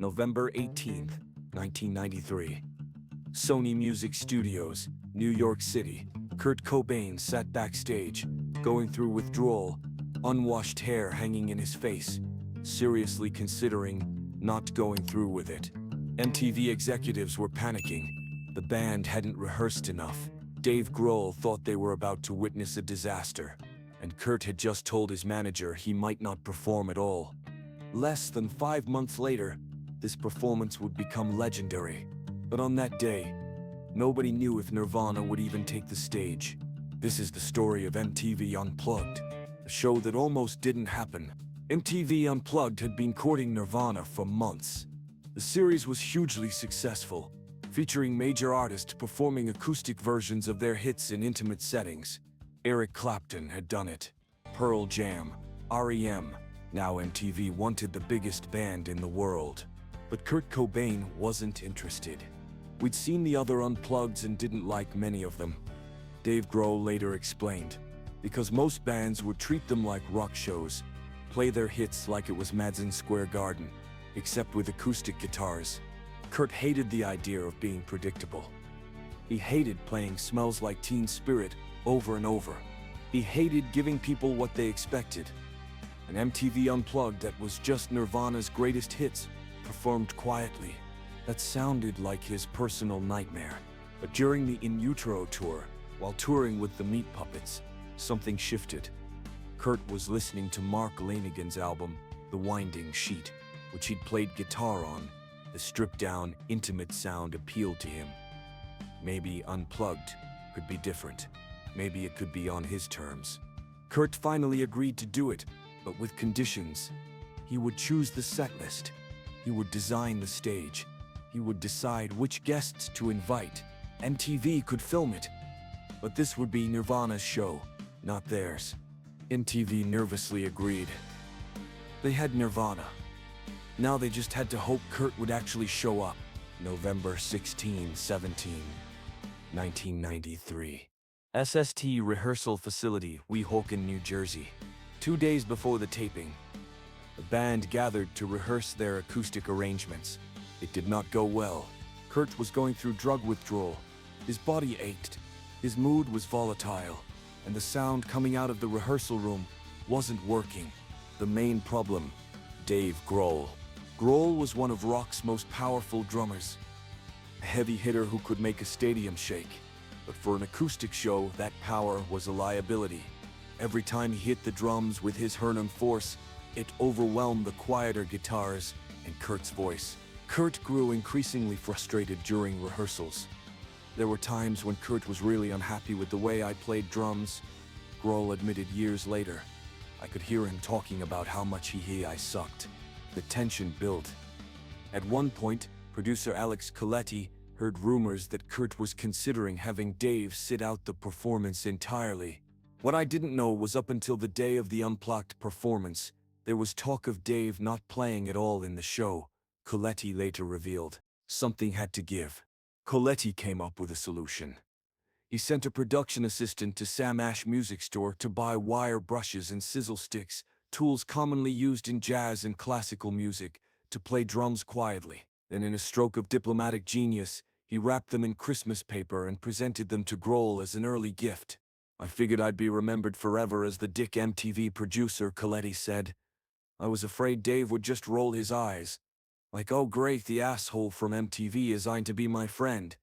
November 18th, 1993. Sony Music Studios, New York City. Kurt Cobain sat backstage, going through withdrawal, unwashed hair hanging in his face, seriously considering not going through with it. MTV executives were panicking. The band hadn't rehearsed enough. Dave Grohl thought they were about to witness a disaster, and Kurt had just told his manager he might not perform at all. Less than 5 months later, this performance would become legendary. But on that day, nobody knew if Nirvana would even take the stage. This is the story of MTV Unplugged, a show that almost didn't happen. MTV Unplugged had been courting Nirvana for months. The series was hugely successful, featuring major artists performing acoustic versions of their hits in intimate settings. Eric Clapton had done it, Pearl Jam, REM. Now MTV wanted the biggest band in the world. But Kurt Cobain wasn't interested. We'd seen the other Unpluggeds and didn't like many of them. Dave Grohl later explained, because most bands would treat them like rock shows, play their hits like it was Madison Square Garden, except with acoustic guitars. Kurt hated the idea of being predictable. He hated playing Smells Like Teen Spirit over and over. He hated giving people what they expected. An MTV Unplugged that was just Nirvana's greatest hits, performed quietly. That sounded like his personal nightmare. But during the In Utero tour, while touring with the Meat Puppets, something shifted. Kurt was listening to Mark Lanegan's album, The Winding Sheet, which he'd played guitar on. The stripped-down, intimate sound appealed to him. Maybe Unplugged could be different. Maybe it could be on his terms. Kurt finally agreed to do it, but with conditions. He would choose the setlist. He would design the stage. He would decide which guests to invite. MTV could film it. But this would be Nirvana's show, not theirs. MTV nervously agreed. They had Nirvana. Now they just had to hope Kurt would actually show up. November 16, 17, 1993. SST Rehearsal Facility, Weehawken, New Jersey. 2 days before the taping, the band gathered to rehearse their acoustic arrangements. It did not go well. Kurt was going through drug withdrawal. His body ached. His mood was volatile, and the sound coming out of the rehearsal room wasn't working. The main problem, Dave Grohl. Grohl was one of rock's most powerful drummers, a heavy hitter who could make a stadium shake. But for an acoustic show, that power was a liability. Every time he hit the drums with his Hernum force, it overwhelmed the quieter guitars and Kurt's voice. Kurt grew increasingly frustrated during rehearsals. There were times when Kurt was really unhappy with the way I played drums. Grohl admitted years later. I could hear him talking about how much I sucked. The tension built. At one point, producer Alex Coletti heard rumors that Kurt was considering having Dave sit out the performance entirely. What I didn't know was up until the day of the Unplugged performance, there was talk of Dave not playing at all in the show. Coletti later revealed, something had to give. Coletti came up with a solution. He sent a production assistant to Sam Ash Music Store to buy wire brushes and sizzle sticks, tools commonly used in jazz and classical music, to play drums quietly. Then in a stroke of diplomatic genius, he wrapped them in Christmas paper and presented them to Grohl as an early gift. I figured I'd be remembered forever as the dick MTV producer, Coletti said. I was afraid Dave would just roll his eyes. Like, oh great, the asshole from MTV is going to be my friend.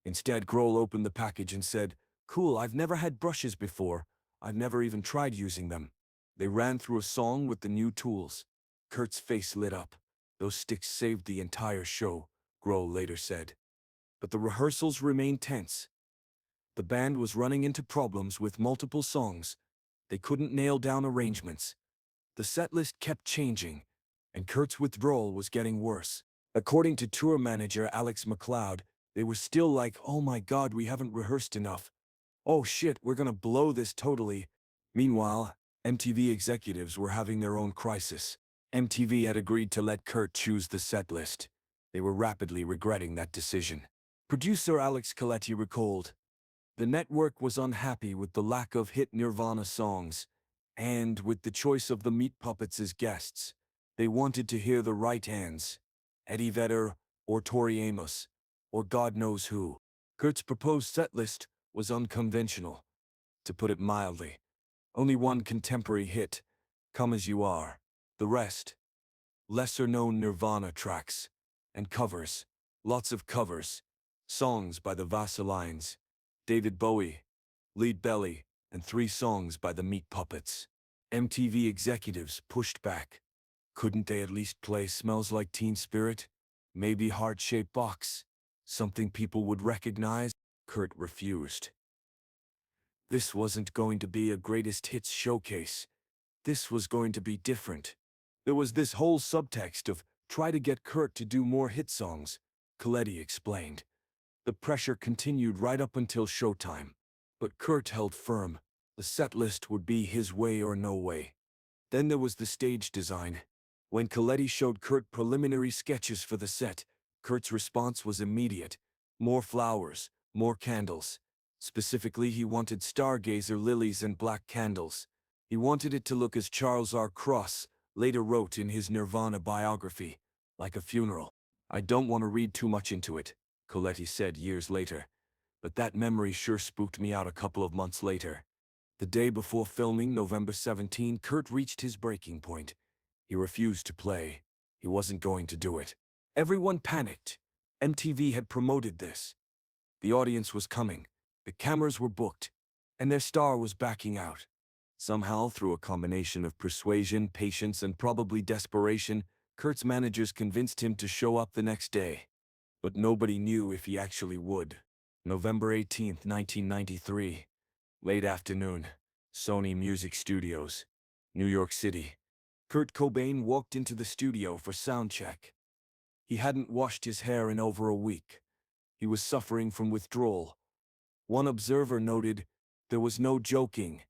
Instead, Grohl opened the package and said, cool, I've never had brushes before. I've never even tried using them. They ran through a song with the new tools. Kurt's face lit up. Those sticks saved the entire show, Grohl later said. But the rehearsals remained tense. The band was running into problems with multiple songs. They couldn't nail down arrangements. The setlist kept changing, and Kurt's withdrawal was getting worse. According to tour manager Alex McLeod, they were still like, oh my god, we haven't rehearsed enough. Oh shit, we're gonna blow this totally. Meanwhile, MTV executives were having their own crisis. MTV had agreed to let Kurt choose the setlist. They were rapidly regretting that decision. Producer Alex Coletti recalled, the network was unhappy with the lack of hit Nirvana songs, and with the choice of the Meat Puppets as guests. They wanted to hear the right hands. Eddie Vedder, or Tori Amos, or God knows who. Kurt's proposed setlist was unconventional, to put it mildly. Only one contemporary hit, Come As You Are. The rest, lesser-known Nirvana tracks, and covers. Lots of covers. Songs by the Vasselines, David Bowie, Lead Belly, and 3 songs by the Meat Puppets. MTV executives pushed back. Couldn't they at least play Smells Like Teen Spirit? Maybe Heart-Shaped Box? Something people would recognize? Kurt refused. This wasn't going to be a greatest hits showcase. This was going to be different. There was this whole subtext of try to get Kurt to do more hit songs, Coletti explained. The pressure continued right up until showtime. But Kurt held firm. The set list would be his way or no way. Then there was the stage design. When Coletti showed Kurt preliminary sketches for the set, Kurt's response was immediate. More flowers, more candles. Specifically, he wanted stargazer lilies and black candles. He wanted it to look, as Charles R. Cross later wrote in his Nirvana biography, like a funeral. I don't want to read too much into it, Coletti said years later, but that memory sure spooked me out a couple of months later. The day before filming, November 17, Kurt reached his breaking point. He refused to play. He wasn't going to do it. Everyone panicked. MTV had promoted this. The audience was coming. The cameras were booked. And their star was backing out. Somehow, through a combination of persuasion, patience, and probably desperation, Kurt's managers convinced him to show up the next day. But nobody knew if he actually would. November 18, 1993. Late afternoon. Sony Music Studios, New York City. Kurt Cobain walked into the studio for sound check. He hadn't washed his hair in over a week. He was suffering from withdrawal. One observer noted, there was no joking,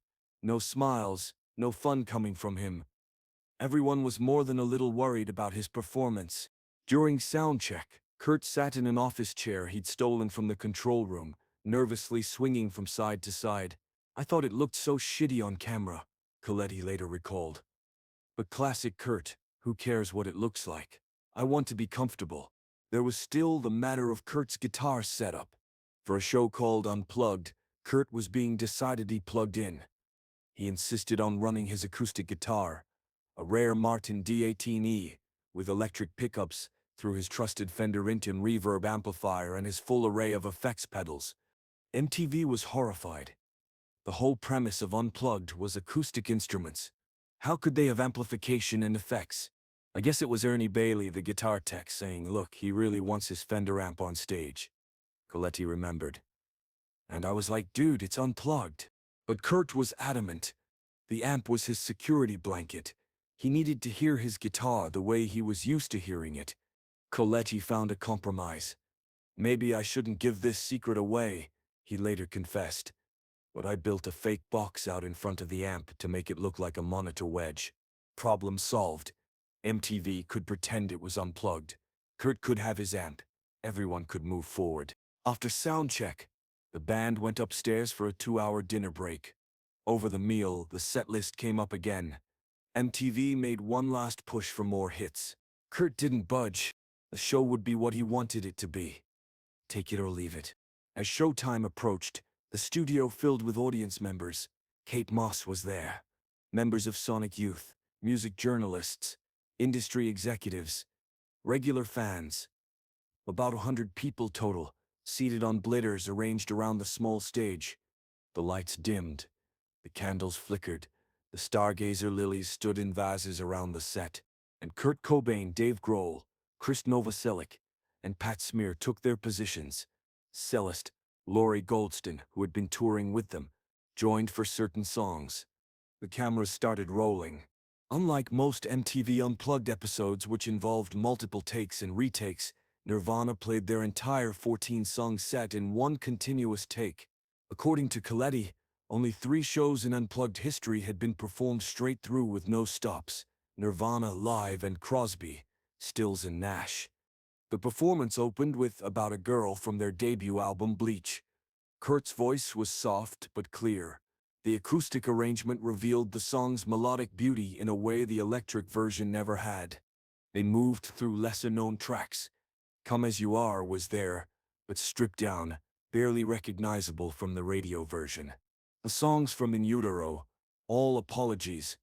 no smiles, no fun coming from him. Everyone was more than a little worried about his performance. During sound check, Kurt sat in an office chair he'd stolen from the control room, nervously swinging from side to side. I thought it looked so shitty on camera, Coletti later recalled. But classic Kurt, who cares what it looks like? I want to be comfortable. There was still the matter of Kurt's guitar setup. For a show called Unplugged, Kurt was being decidedly plugged in. He insisted on running his acoustic guitar, a rare Martin D18E, with electric pickups, through his trusted Fender Intim reverb amplifier and his full array of effects pedals. MTV was horrified. The whole premise of Unplugged was acoustic instruments. How could they have amplification and effects? I guess it was Ernie Bailey, the guitar tech, saying, look, he really wants his Fender amp on stage. Coletti remembered. And I was like, dude, it's Unplugged. But Kurt was adamant. The amp was his security blanket. He needed to hear his guitar the way he was used to hearing it. Coletti found a compromise. Maybe I shouldn't give this secret away, he later confessed. But I built a fake box out in front of the amp to make it look like a monitor wedge. Problem solved. MTV could pretend it was unplugged. Kurt could have his amp. Everyone could move forward. After sound check, the band went upstairs for a 2-hour dinner break. Over the meal, the set list came up again. MTV made one last push for more hits. Kurt didn't budge. The show would be what he wanted it to be. Take it or leave it. As showtime approached, the studio filled with audience members. Kate Moss was there. Members of Sonic Youth, music journalists, industry executives, regular fans. About 100 people total, seated on blitters arranged around the small stage. The lights dimmed. The candles flickered. The stargazer lilies stood in vases around the set. And Kurt Cobain, Dave Grohl, Chris Novoselic, and Pat Smear took their positions. Cellist, Laurie Goldston, who had been touring with them, joined for certain songs. The cameras started rolling. Unlike most MTV Unplugged episodes, which involved multiple takes and retakes, Nirvana played their entire 14-song set in one continuous take. According to Coletti, only 3 shows in Unplugged history had been performed straight through with no stops: Nirvana, Live, and Crosby, Stills, and Nash. The performance opened with About a Girl from their debut album Bleach. Kurt's voice was soft but clear. The acoustic arrangement revealed the song's melodic beauty in a way the electric version never had. They moved through lesser-known tracks. Come As You Are was there, but stripped down, barely recognizable from the radio version. The songs from In Utero, All Apologies,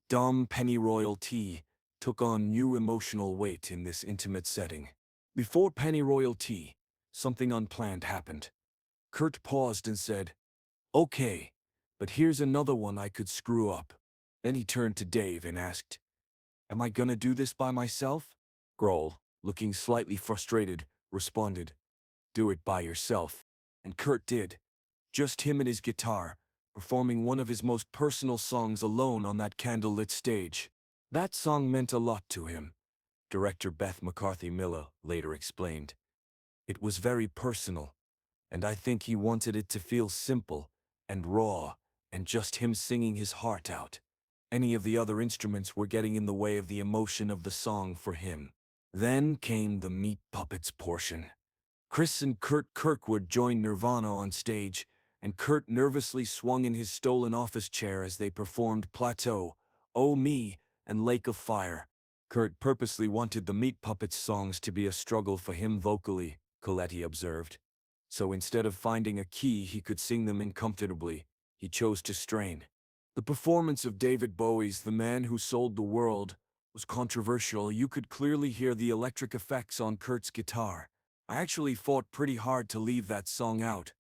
Dumb Pennyroyal Tea, took on new emotional weight in this intimate setting. Before Pennyroyal Tea, something unplanned happened. Kurt paused and said, "Okay, but here's another one I could screw up." Then he turned to Dave and asked, "Am I gonna do this by myself?" Grohl, looking slightly frustrated, responded, "Do it by yourself." And Kurt did. Just him and his guitar, performing one of his most personal songs alone on that candlelit stage. That song meant a lot to him, director Beth McCarthy Miller later explained. It was very personal, and I think he wanted it to feel simple and raw and just him singing his heart out. Any of the other instruments were getting in the way of the emotion of the song for him. Then came the meat puppets portion. Chris and Kurt Kirkwood joined Nirvana on stage, and Kurt nervously swung in his stolen office chair as they performed Plateau, Oh Me, and Lake of Fire. Kurt purposely wanted the Meat Puppets songs to be a struggle for him vocally, Coletti observed. So instead of finding a key he could sing them in comfortably, he chose to strain. The performance of David Bowie's The Man Who Sold the World was controversial. You could clearly hear the electric effects on Kurt's guitar. "I actually fought pretty hard to leave that song out,"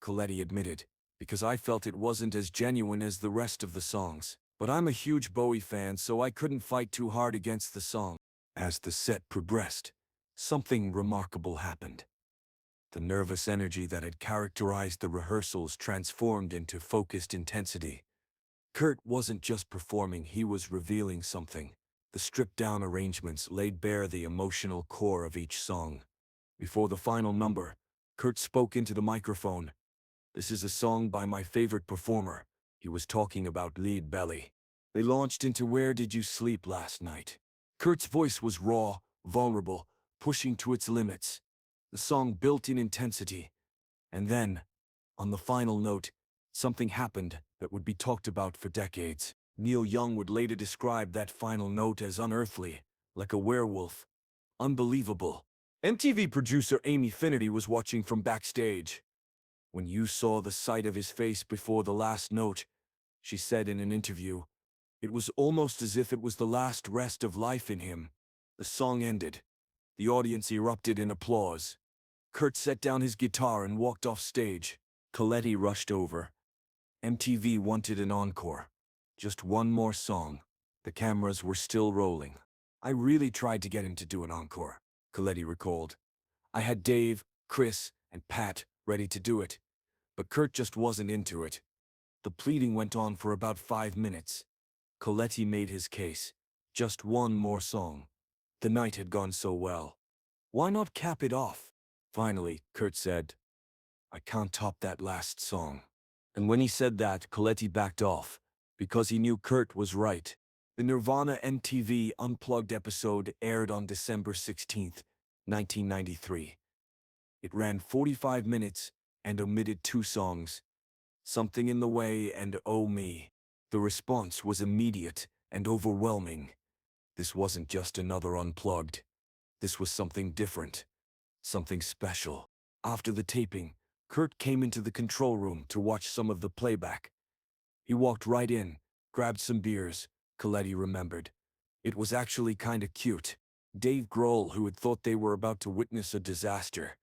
Coletti admitted, "because I felt it wasn't as genuine as the rest of the songs. But I'm a huge Bowie fan, so I couldn't fight too hard against the song." As the set progressed, something remarkable happened. The nervous energy that had characterized the rehearsals transformed into focused intensity. Kurt wasn't just performing, he was revealing something. The stripped-down arrangements laid bare the emotional core of each song. Before the final number, Kurt spoke into the microphone. "This is a song by my favorite performer." He was talking about Lead Belly. They launched into Where Did You Sleep Last Night? Kurt's voice was raw, vulnerable, pushing to its limits. The song built in intensity. And then, on the final note, something happened that would be talked about for decades. Neil Young would later describe that final note as unearthly, like a werewolf. Unbelievable. MTV producer Amy Finnerty was watching from backstage. "When you saw the sight of his face before the last note," she said in an interview, "it was almost as if it was the last rest of life in him." The song ended. The audience erupted in applause. Kurt set down his guitar and walked off stage. Coletti rushed over. MTV wanted an encore. Just one more song. The cameras were still rolling. "I really tried to get him to do an encore," Coletti recalled. "I had Dave, Chris, and Pat ready to do it, but Kurt just wasn't into it." The pleading went on for about 5 minutes. Coletti made his case. Just one more song. The night had gone so well. Why not cap it off? Finally, Kurt said, "I can't top that last song." And when he said that, Coletti backed off, because he knew Kurt was right. The Nirvana MTV Unplugged episode aired on December 16, 1993. It ran 45 minutes and omitted 2 songs, Something in the Way and Oh Me. The response was immediate and overwhelming. This wasn't just another Unplugged. This was something different, something special. After the taping, Kurt came into the control room to watch some of the playback. He walked right in, grabbed some beers, Coletti remembered. It was actually kinda cute. Dave Grohl, who had thought they were about to witness a disaster,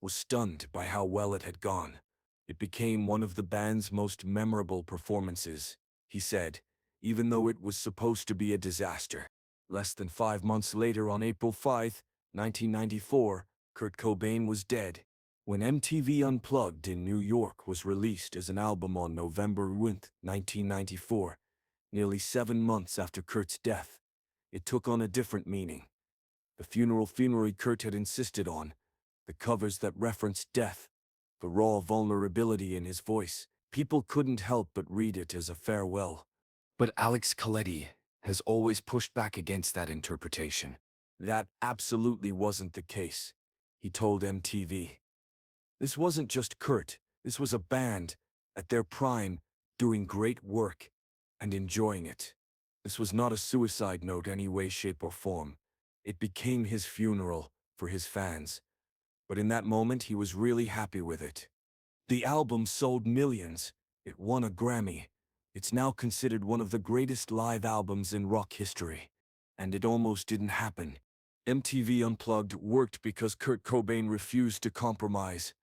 was stunned by how well it had gone. "It became one of the band's most memorable performances," he said, even though it was supposed to be a disaster. Less than 5 months later, on April 5, 1994, Kurt Cobain was dead. When MTV Unplugged in New York was released as an album on November 9, 1994, nearly 7 months after Kurt's death, it took on a different meaning. The funeral Kurt had insisted on, the covers that referenced death, the raw vulnerability in his voice, people couldn't help but read it as a farewell. But Alex Coletti has always pushed back against that interpretation. That absolutely wasn't the case, he told MTV. This wasn't just Kurt, this was a band, at their prime, doing great work, and enjoying it. This was not a suicide note any way, shape, or form. It became his funeral for his fans, but in that moment he was really happy with it. The album sold millions. It won a Grammy. It's now considered one of the greatest live albums in rock history. And it almost didn't happen. MTV Unplugged worked because Kurt Cobain refused to compromise.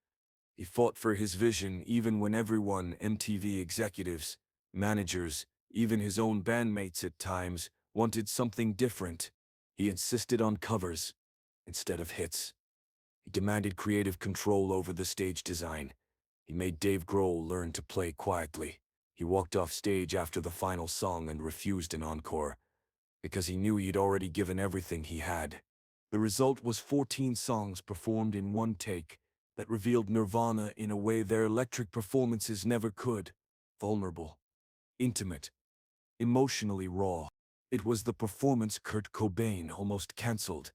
He fought for his vision even when everyone, MTV executives, managers, even his own bandmates at times, wanted something different. He insisted on covers instead of hits. He demanded creative control over the stage design. He made Dave Grohl learn to play quietly. He walked off stage after the final song and refused an encore, because he knew he'd already given everything he had. The result was 14 songs performed in one take that revealed Nirvana in a way their electric performances never could. Vulnerable, intimate, emotionally raw. It was the performance Kurt Cobain almost cancelled.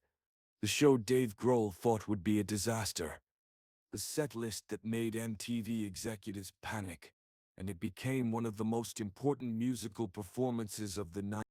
The show Dave Grohl thought would be a disaster. The setlist that made MTV executives panic, and it became one of the most important musical performances of the night.